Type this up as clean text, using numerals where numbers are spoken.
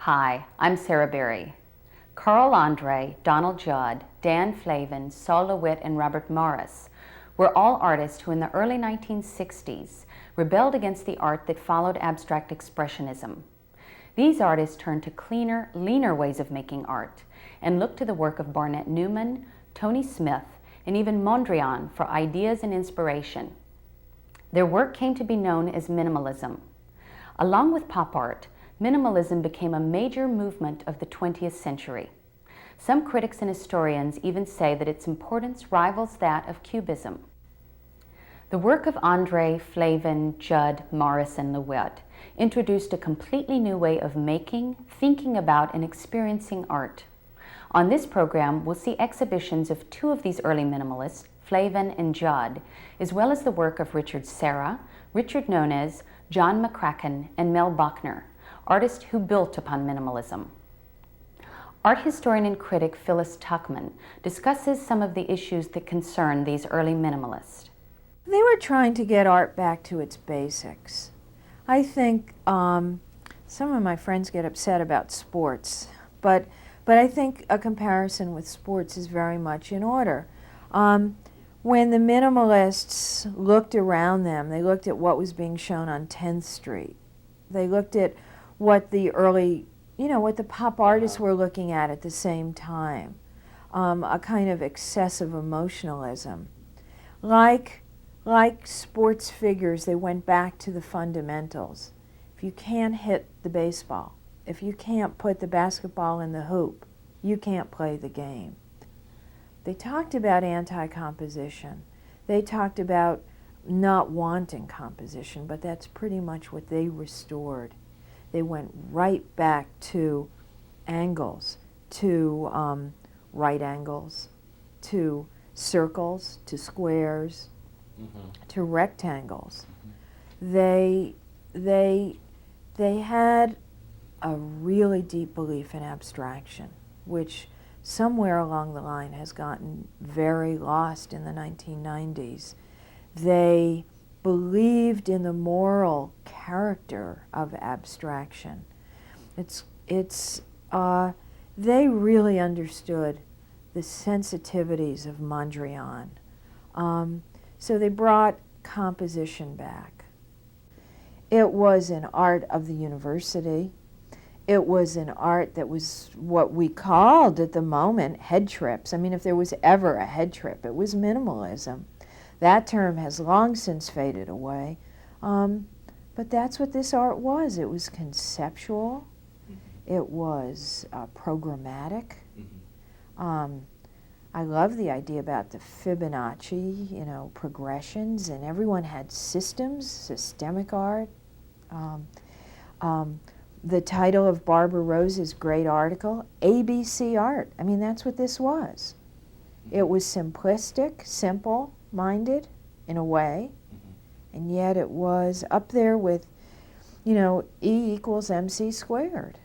Hi, I'm Serra. Carl Andre, Donald Judd, Dan Flavin, Saul LeWitt, and Robert Morris were all artists who in the early 1960s rebelled against the art that followed abstract expressionism. These artists turned to cleaner, leaner ways of making art and looked to the work of Barnett Newman, Tony Smith, and even Mondrian for ideas and inspiration. Their work came to be known as minimalism. Along with pop art, minimalism became a major movement of the 20th century. Some critics and historians even say that its importance rivals that of Cubism. The work of Andre, Flavin, Judd, Morris, and LeWitt introduced a completely new way of making, thinking about, and experiencing art. On this program, we'll see exhibitions of two of these early minimalists, Flavin and Judd, as well as the work of Serra, Richard Nonas, John McCracken, and Mel Bochner, artists who built upon minimalism. Art historian and critic Phyllis Tuchman discusses some of the issues that concern these early minimalists. They were trying to get art back to its basics. I think some of my friends get upset about sports, but I think a comparison with sports is very much in order. When the minimalists looked around them, they looked at what was being shown on 10th Street. They looked at what the early, what the pop artists were looking at the same time, a kind of excessive emotionalism. Like sports figures, they went back to the fundamentals. If you can't hit the baseball, if you can't put the basketball in the hoop, you can't play the game. They talked about anti-composition. They talked about not wanting composition, but that's pretty much what they restored. They went right back to angles, to right angles, to circles, to squares, to rectangles. They had a really deep belief in abstraction, which somewhere along the line has gotten very lost in the 1990s. They believed in the moral character of abstraction. They really understood the sensitivities of Mondrian. So they brought composition back. It was an art of the university. It was an art that was what we called at the moment head trips. I mean, if there was ever a head trip, it was minimalism. That term has long since faded away. But that's what this art was. It was conceptual. It was programmatic. I love the idea about the Fibonacci, progressions, and everyone had systems, systemic art. The title of Barbara Rose's great article, ABC Art. I mean, that's what this was. It was simplistic, simple-minded in a way, and yet it was up there with, E equals MC squared.